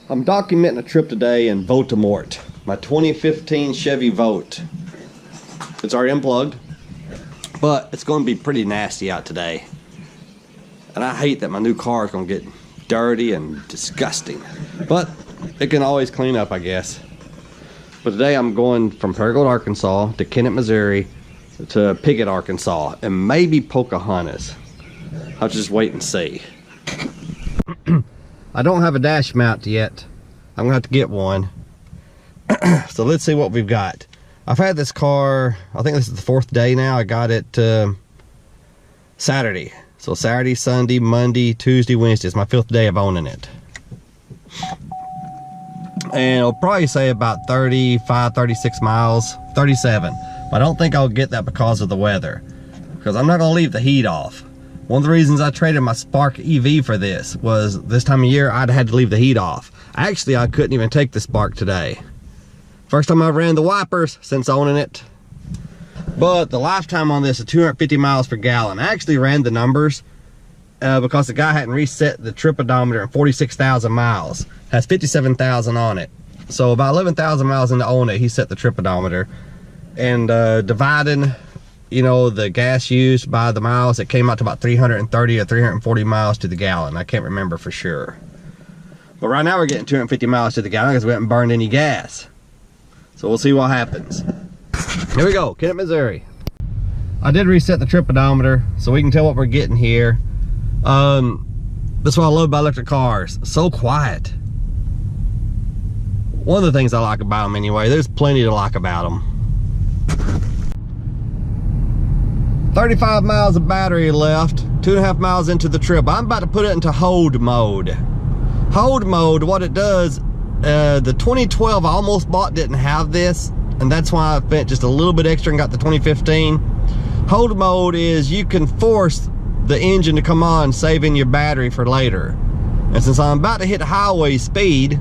I'm documenting a trip today in Voldemort, my 2015 Chevy Volt. It's already unplugged, but it's going to be pretty nasty out today. And I hate that my new car is going to get dirty and disgusting. But it can always clean up, I guess. But today I'm going from Paragould, Arkansas to Kennett, Missouri to Piggott, Arkansas, and maybe Pocahontas. I'll just wait and see. I don't have a dash mount yet. I'm gonna have to get one. So let's see what we've got. I've had this car, I think this is the 4th day now. I got it Saturday. So Saturday, Sunday, Monday, Tuesday, Wednesday. It's my 5th day of owning it. And it'll probably say about 35, 36 miles, 37. But I don't think I'll get that because of the weather. Because I'm not gonna leave the heat off. One of the reasons I traded my Spark EV for this was this time of year I'd had to leave the heat off. Actually, I couldn't even take the Spark today. First time I ran the wipers since owning it. But the lifetime on this is 250 miles per gallon. I actually ran the numbers because the guy hadn't reset the trip odometer in 46,000 miles. Has 57,000 on it. So about 11,000 miles into owning it, he set the trip odometer. And dividing, you know, the gas used by the miles, it came out to about 330 or 340 miles to the gallon. I can't remember for sure. But right now we're getting 250 miles to the gallon because we haven't burned any gas. So we'll see what happens. Here we go, Kennett, Missouri. I did reset the trip odometer so we can tell what we're getting here. That's what I love about electric cars. So quiet. One of the things I like about them anyway. There's plenty to like about them. 35 miles of battery left, 2.5 miles into the trip. I'm about to put it into hold mode. Hold mode, what it does, the 2012 I almost bought didn't have this, and that's why I spent just a little bit extra and got the 2015. Hold mode is you can force the engine to come on, saving your battery for later. And since I'm about to hit highway speed,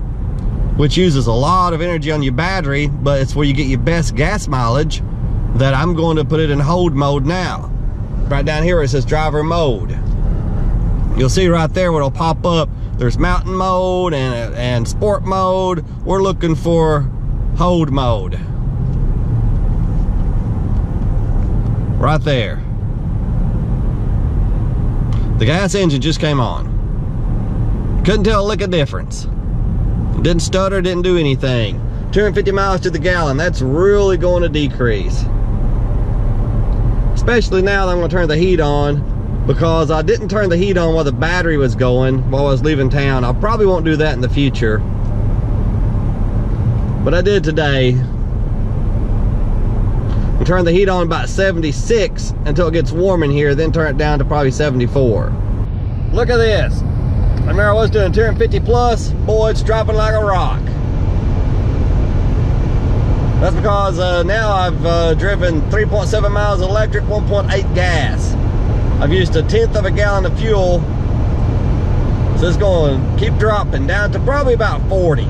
which uses a lot of energy on your battery, but it's where you get your best gas mileage, that I'm going to put it in hold mode now. Right down here it says driver mode. You'll see right there where it'll pop up. There's mountain mode and sport mode. We're looking for hold mode. Right there. The gas engine just came on. Couldn't tell a lick of difference. Didn't stutter, didn't do anything. 250 miles to the gallon, that's really going to decrease. Especially now that I'm going to turn the heat on, because I didn't turn the heat on while the battery was going while I was leaving town. I probably won't do that in the future, but I did today. I turn the heat on about 76 until it gets warm in here, then turn it down to probably 74. Look at this. I remember I was doing 250 plus, boy, it's dropping like a rock. That's because now I've driven 3.7 miles electric, 1.8 gas. I've used 1/10 of a gallon of fuel. So it's going to keep dropping down to probably about 40.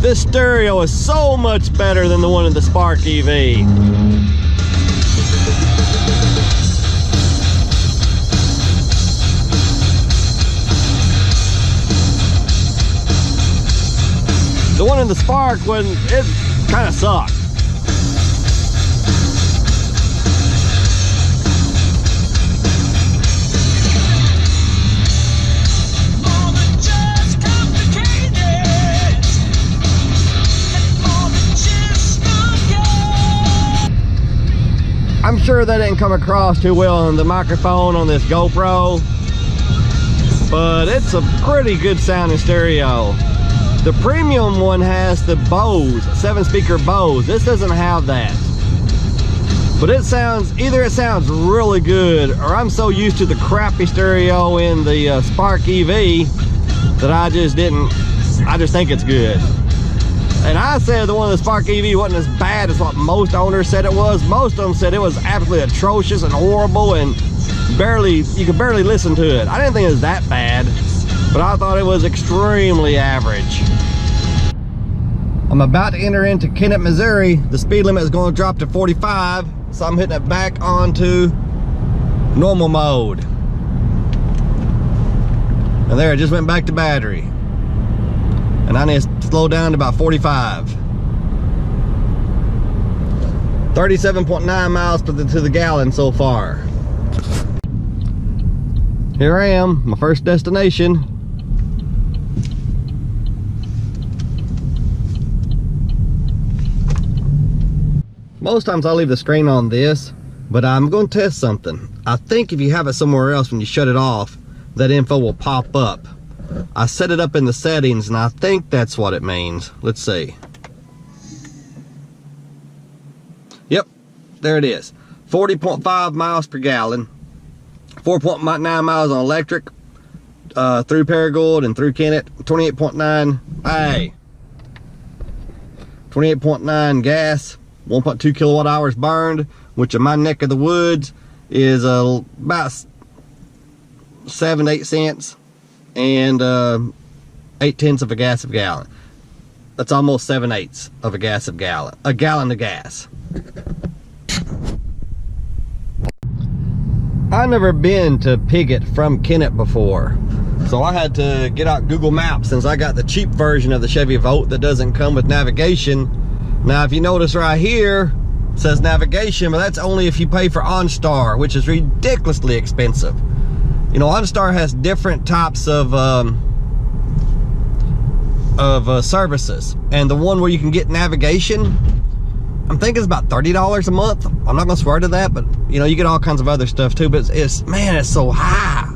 This stereo is so much better than the one in the Spark EV. The one in the Spark, when it kind of sucked. I'm sure that didn't come across too well on the microphone on this GoPro, but it's a pretty good sounding stereo. The premium one has the Bose, 7-speaker Bose. This doesn't have that. But it sounds, either it sounds really good, or I'm so used to the crappy stereo in the Spark EV that I just think it's good. And I said the one in the Spark EV wasn't as bad as what most owners said it was. Most of them said it was absolutely atrocious and horrible and you could barely listen to it. I didn't think it was that bad, but I thought it was extremely average. I'm about to enter into Kennett, Missouri. The speed limit is going to drop to 45, so I'm hitting it back onto normal mode. And there, it just went back to battery. And I need to slow down to about 45. 37.9 miles to the gallon so far. Here I am, my first destination. Most times I'll leave the screen on this, but I'm going to test something. I think if you have it somewhere else, when you shut it off, that info will pop up. I set it up in the settings, and I think that's what it means. Let's see. Yep, there it is. 40.5 miles per gallon. 4.9 miles on electric, through Paragould and through Kennett. 28.9, hey, 28.9 gas, 1.2 kilowatt hours burned, which in my neck of the woods is about 7 to 8 cents, and 8/10 of a gas of gallon. That's almost 7/8 of a gas of gallon. A gallon of gas. I've never been to Piggott from Kennett before, so I had to get out Google Maps since I got the cheap version of the Chevy Volt that doesn't come with navigation. Now, if you notice right here, it says navigation, but that's only if you pay for OnStar, which is ridiculously expensive. You know, OnStar has different types of services, and the one where you can get navigation, I'm thinking it's about $30 a month. I'm not gonna swear to that, but you know, you get all kinds of other stuff too, but it's man, it's so high.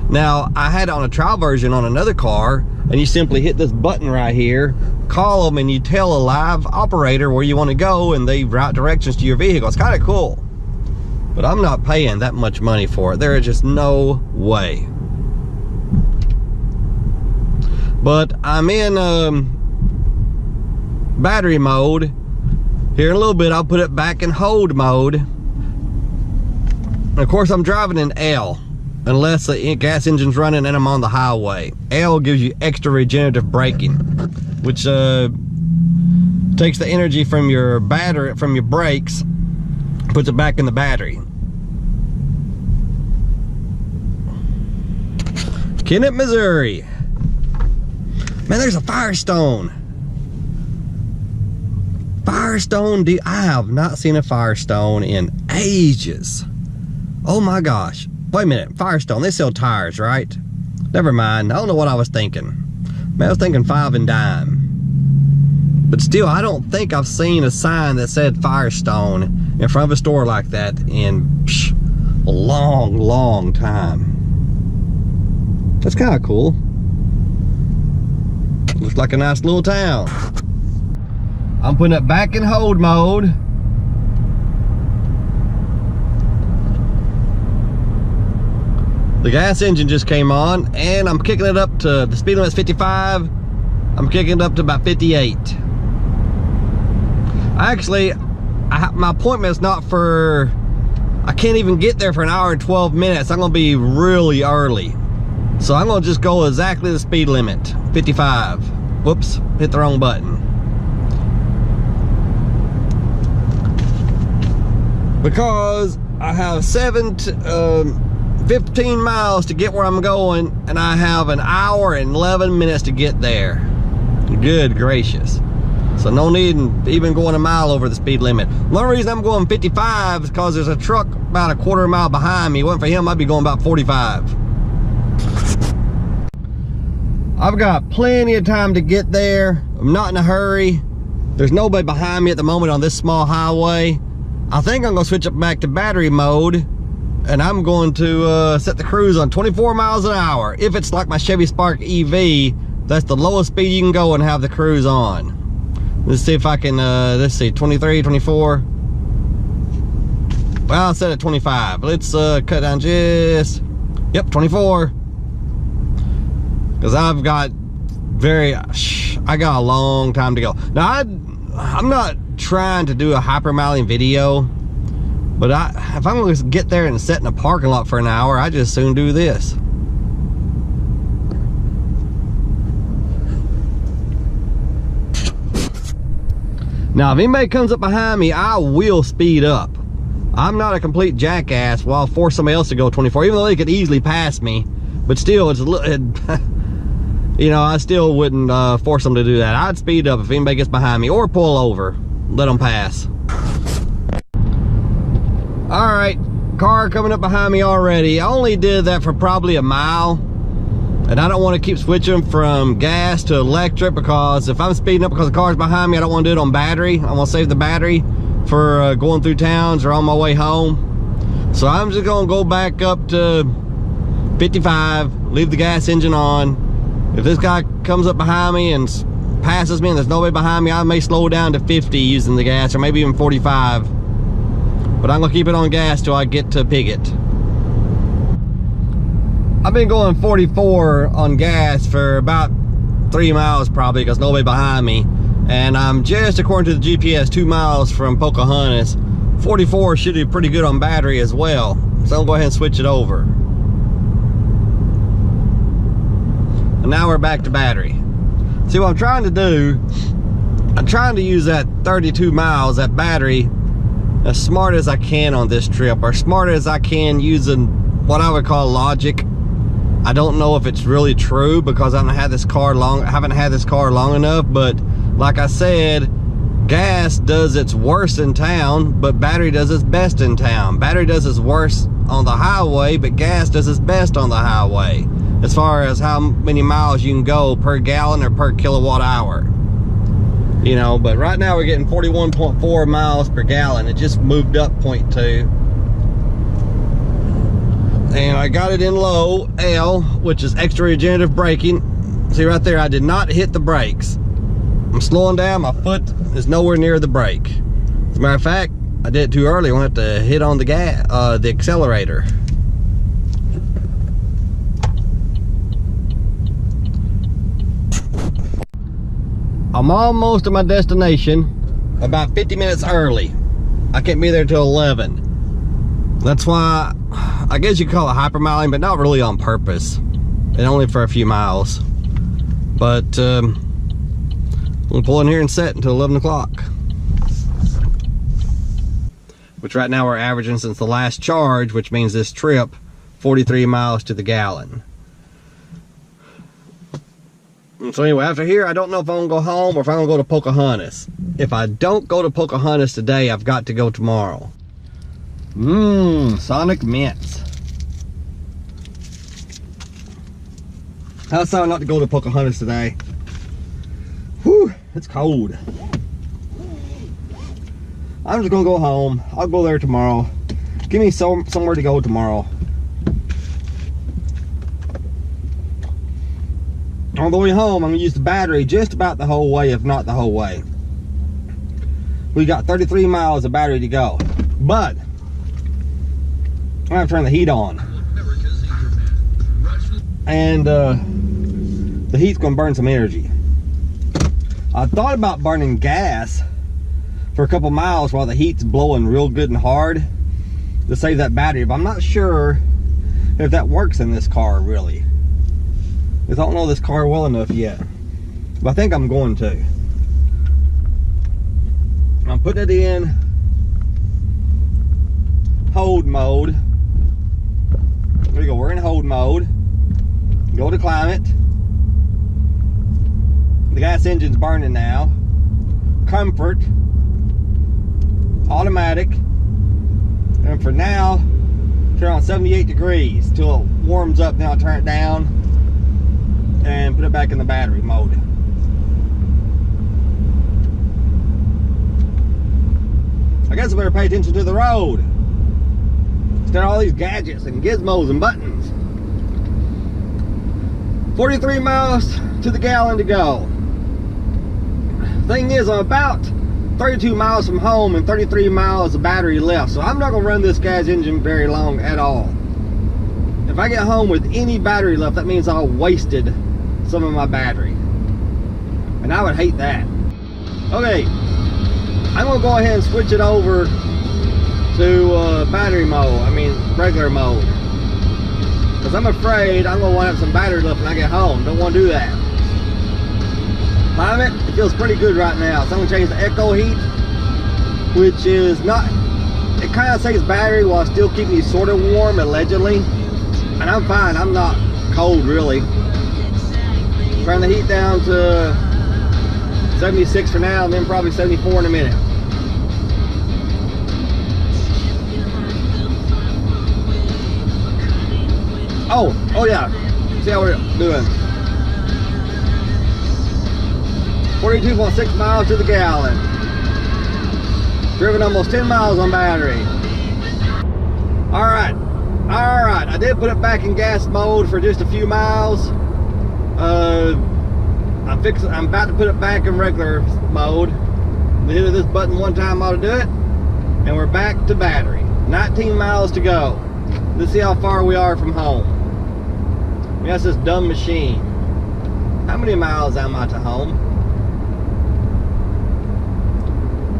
Now, I had it on a trial version on another car, and you simply hit this button right here, call them, and you tell a live operator where you want to go, and they route directions to your vehicle. It's kind of cool, but I'm not paying that much money for it. There is just no way. But I'm in battery mode. Here in a little bit, I'll put it back in hold mode. And of course, I'm driving in L, unless the gas engine's running and I'm on the highway. L gives you extra regenerative braking, which takes the energy from your battery, from your brakes, puts it back in the battery. Kennett, Missouri. Man, there's a Firestone. Firestone, I have not seen a Firestone in ages. Oh my gosh. Wait a minute, Firestone, they sell tires, right? Never mind, I don't know what I was thinking. Man, I was thinking 5 and dime. But still, I don't think I've seen a sign that said Firestone in front of a store like that in a long, long time. That's kind of cool. Looks like a nice little town. I'm putting it back in hold mode. The gas engine just came on, and I'm kicking it up to, the speed limit's 55. I'm kicking it up to about 58. Actually, my appointment's not for, I can't even get there for an hour and 12 minutes. I'm gonna be really early. So I'm gonna just go exactly the speed limit, 55. Whoops, hit the wrong button. Because I have 15 miles to get where I'm going, and I have an hour and 11 minutes to get there. Good gracious. So no need in even going a mile over the speed limit. The only reason I'm going 55 is because there's a truck about a quarter mile behind me. If it wasn't for him, I'd be going about 45. I've got plenty of time to get there. I'm not in a hurry. There's nobody behind me at the moment on this small highway. I think I'm gonna switch up back to battery mode, and I'm going to set the cruise on 24 miles an hour. If it's like my Chevy Spark EV, that's the lowest speed you can go and have the cruise on. Let's see if I can, let's see, 23, 24. Well, I'll set it 25. Let's cut down just, yep, 24. Because I've got I got a long time to go. Now, I'm not trying to do a hypermiling video, but if I'm going to get there and sit in a parking lot for an hour, I just soon do this. Now, if anybody comes up behind me, I will speed up. I'm not a complete jackass. Well, I'll force somebody else to go 24, even though they could easily pass me. But still, it's a little, you know, I still wouldn't force them to do that. I'd speed up if anybody gets behind me, or pull over, let them pass. All right, car coming up behind me already. I only did that for probably a mile, and I don't want to keep switching from gas to electric, because if I'm speeding up because the car's behind me, I don't want to do it on battery. I want to save the battery for going through towns or on my way home. So I'm just gonna go back up to 55, leave the gas engine on. If this guy comes up behind me and passes me and there's nobody behind me, I may slow down to 50 using the gas, or maybe even 45. But I'm gonna keep it on gas till I get to Piggott. I've been going 44 on gas for about 3 miles probably, because nobody behind me. And I'm just, according to the GPS, 2 miles from Pocahontas. 44 should be pretty good on battery as well. So I'll go ahead and switch it over. And now we're back to battery. See, what I'm trying to do, I'm trying to use that 32 miles, that battery, as smart as I can on this trip, or smart as I can using what I would call logic. I don't know if it's really true, because I haven't had this car long enough, but like I said, gas does its worst in town, but battery does its best in town. Battery does its worst on the highway, but gas does its best on the highway, as far as how many miles you can go per gallon or per kilowatt hour. You know, but right now we're getting 41.4 miles per gallon. It just moved up 0.2. And I got it in low, L, which is extra regenerative braking. See right there, I did not hit the brakes. I'm slowing down, my foot is nowhere near the brake. As a matter of fact, I did it too early. I want to hit on the gas, the accelerator. I'm almost at my destination, about 50 minutes early. I can't be there till 11. That's why, I guess you could call it hypermiling, but not really on purpose. And only for a few miles. But we'll pull in here and set until 11 o'clock. Which right now we're averaging, since the last charge, which means this trip, 43 miles to the gallon. So anyway, after here, I don't know if I'm gonna go home or if I'm gonna go to Pocahontas. If I don't go to Pocahontas today, I've got to go tomorrow. Sonic Mints. I decided not to go to Pocahontas today. Whew, it's cold. I'm just gonna go home. I'll go there tomorrow. Give me somewhere to go tomorrow. On the way home, I'm gonna use the battery just about the whole way, if not the whole way. We got 33 miles of battery to go, but I'm gonna turn the heat on. And the heat's gonna burn some energy. I thought about burning gas for a couple miles while the heat's blowing real good and hard to save that battery, but I'm not sure if that works in this car really. Because I don't know this car well enough yet. But I think I'm going to. I'm putting it in hold mode. There we go, we're in hold mode. Go to climate. The gas engine's burning now. Comfort. Automatic. And for now, turn on 78 degrees till it warms up. Then I'll turn it down and put it back in the battery mode. I guess I better pay attention to the road instead of all these gadgets and gizmos and buttons. 43 miles to the gallon to go. Thing is, I'm about 32 miles from home and 33 miles of battery left, so I'm not gonna run this gas engine very long at all. If I get home with any battery left, that means I wasted some of my battery, and I would hate that. Okay, I'm gonna go ahead and switch it over to battery mode, regular mode, because I'm afraid I'm gonna want to have some battery left when I get home. Don't want to do that. Climate, it feels pretty good right now. So I'm gonna change the echo heat, which is not, it kind of saves battery while still keeping you sort of warm, allegedly, and I'm fine. I'm not cold really. Turn the heat down to 76 for now, and then probably 74 in a minute. Oh yeah. See how we're doing. 42.6 miles to the gallon. Driven almost 10 miles on battery. All right. I did put it back in gas mode for just a few miles. I'm about to put it back in regular mode. The hit of this button one time ought to do it, and we're back to battery. 19 miles to go. Let's see how far we are from home. That's this dumb machine. How many miles am I to home?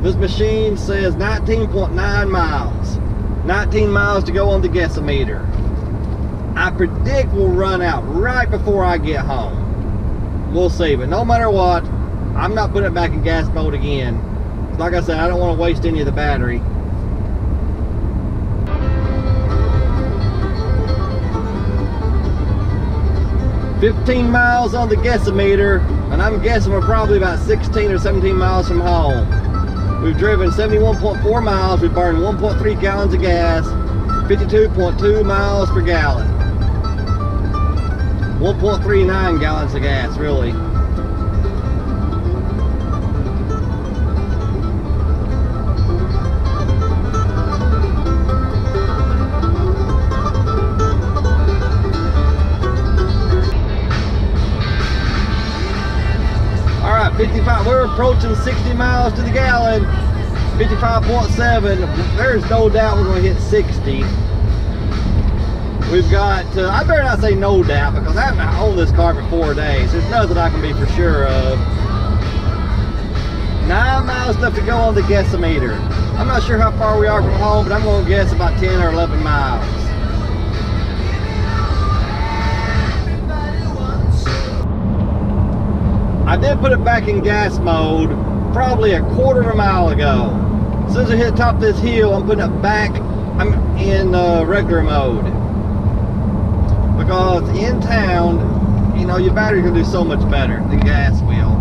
This machine says 19.9 miles. 19 miles to go on the guessometer. I predict we'll run out right before I get home. We'll see, but no matter what, I'm not putting it back in gas mode again. Like I said, I don't want to waste any of the battery. "15 miles on the guessometer, and I'm guessing we're probably about 16 or 17 miles from home. We've driven 71.4 miles, we've burned 1.3 gallons of gas, 52.2 miles per gallon. 1.39 gallons of gas, really. All right, 55, we're approaching 60 miles to the gallon. 55.7, there's no doubt we're gonna hit 60. We've got, I better not say no doubt, because I haven't owned this car for 4 days. There's nothing I can be for sure of. 9 miles left to go on the guessometer. I'm not sure how far we are from home, but I'm going to guess about 10 or 11 miles. I did put it back in gas mode probably a quarter of a mile ago. As soon as I hit the top of this hill, I'm putting it back. I'm in regular mode. Because in town, you know, your battery's gonna do so much better than gas will.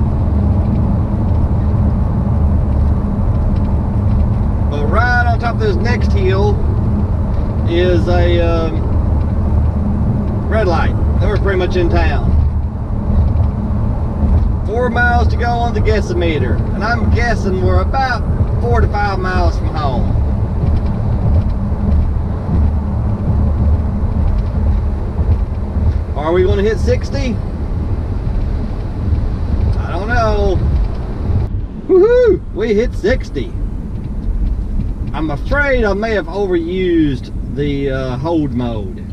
But right on top of this next hill is a red light. Then we're pretty much in town. 4 miles to go on the guessometer, and I'm guessing we're about 4 to 5 miles from home. Are we going to hit 60? I don't know. Woohoo! We hit 60. I'm afraid I may have overused the hold mode.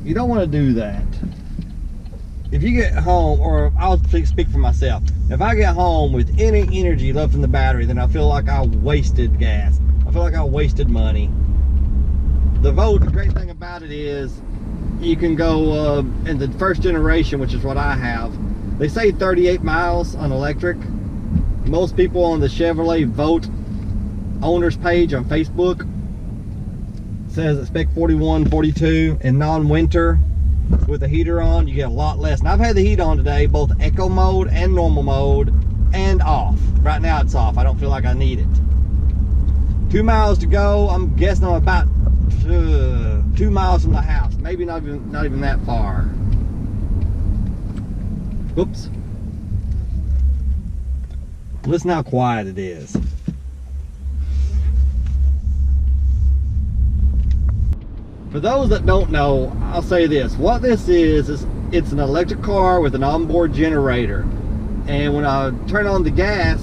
You don't want to do that. If you get home, or I'll speak for myself, if I get home with any energy left in the battery, then I feel like I wasted gas. I feel like I wasted money. The Volt, the great thing about it is you can go in the first generation, which is what I have. They say 38 miles on electric. Most people on the Chevrolet Volt owners page on Facebook says it's spec 41, 42 in non-winter. With the heater on, you get a lot less. And I've had the heat on today, both eco mode and normal mode, and off. Right now it's off. I don't feel like I need it. 2 miles to go. I'm guessing I'm about 2 miles from the house. Maybe not even that far. Whoops. Listen how quiet it is. For those that don't know, I'll say this. What this is it's an electric car with an onboard generator. And when I turn on the gas,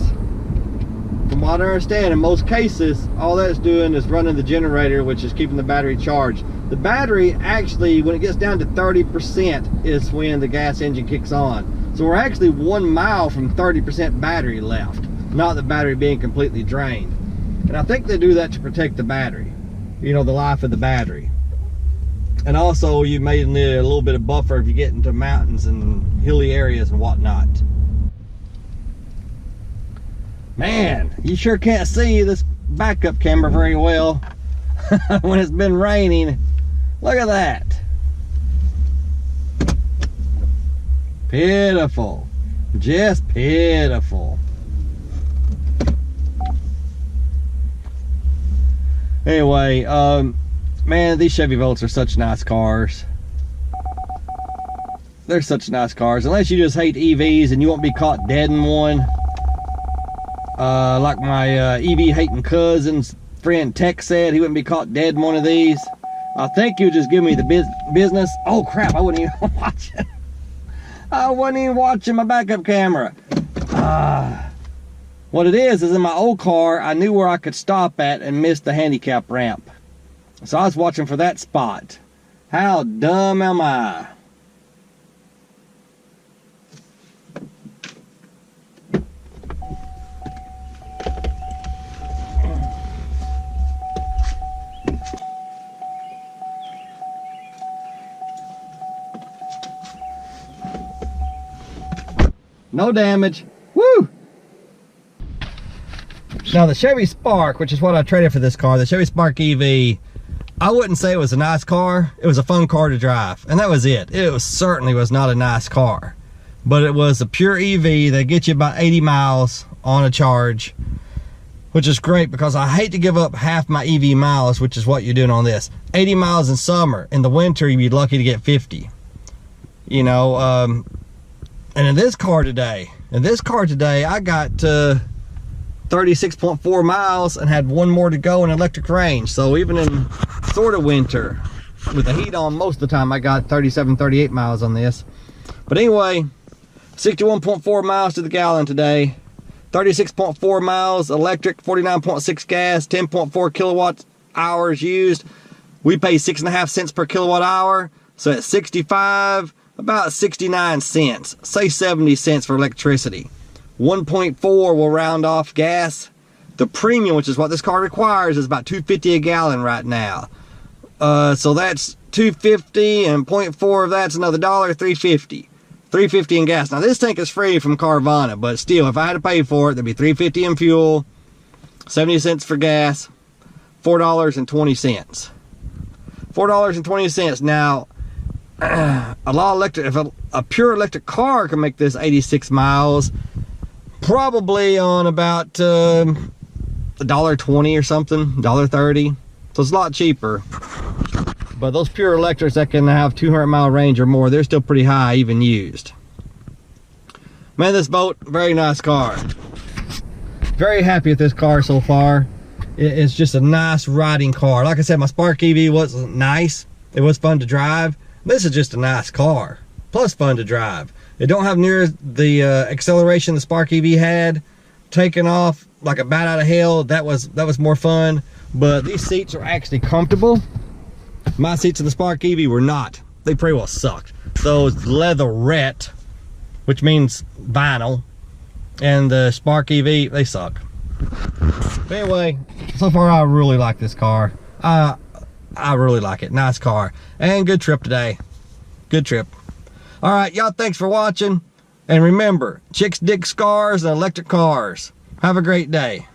from what I understand, in most cases, all that's doing is running the generator, which is keeping the battery charged. The battery actually, when it gets down to 30%, is when the gas engine kicks on. So we're actually 1 mile from 30% battery left, not the battery being completely drained. And I think they do that to protect the battery, you know, the life of the battery. And also you may need a little bit of buffer if you get into mountains and hilly areas and whatnot. Man, you sure can't see this backup camera very well when it's been raining. Look at that. Pitiful. Just pitiful. Anyway, man, these Chevy Volts are such nice cars. They're such nice cars. Unless you just hate EVs and you won't be caught dead in one. Like my EV hating cousin's friend Tech said, he wouldn't be caught dead in one of these. I think he would just give me the business. Oh crap, I wasn't even watching. I wasn't even watching my backup camera. What it is in my old car, I knew where I could stop at and miss the handicap ramp. So I was watching for that spot. How dumb am I? No damage. Woo! Now the Chevy Spark, which is what I traded for this car, the Chevy Spark EV, I wouldn't say it was a nice car. It was a fun car to drive, and that was it. It certainly was not a nice car, but it was a pure EV that gets you about 80 miles on a charge, which is great because I hate to give up half my EV miles, which is what you're doing on this. 80 miles in summer. In the winter, you'd be lucky to get 50. You know, and in this car today, I got 36.4 miles and had one more to go in electric range. So even in sort of winter, with the heat on most of the time, I got 37, 38 miles on this. But anyway, 61.4 miles to the gallon today, 36.4 miles electric, 49.6 gas, 10.4 kilowatt hours used. We pay 6.5 cents per kilowatt hour. So at 65, about 69 cents, say 70 cents for electricity. 1.4 will round off gas. The premium, which is what this car requires, is about $2.50 a gallon right now. So that's $2.50, and 0.4 of that's another $1, $3.50. $3.50 in gas. Now this tank is free from Carvana, but still, if I had to pay for it, there'd be $3.50 in fuel, 70 cents for gas, $4.20. $4.20. Now, a lot of electric, if a pure electric car can make this 86 miles, probably on about $1.20 or something, $1.30. So it's a lot cheaper. But those pure electrics that can have 200-mile range or more, they're still pretty high, even used. Man, this boat, very nice car. Very happy with this car so far. It's just a nice riding car. Like I said, my Spark EV wasn't nice. It was fun to drive. This is just a nice car, plus fun to drive. It don't have near the acceleration the Spark EV had. Taking off like a bat out of hell, that was more fun. But these seats are actually comfortable. My seats in the Spark EV were not. They pretty well sucked. Those leatherette, which means vinyl, and the Spark EV, they suck. But anyway, so far I really like this car. I really like it. Nice car. And good trip today. Good trip. Alright, y'all, thanks for watching. And remember, chicks dig scars and electric cars. Have a great day.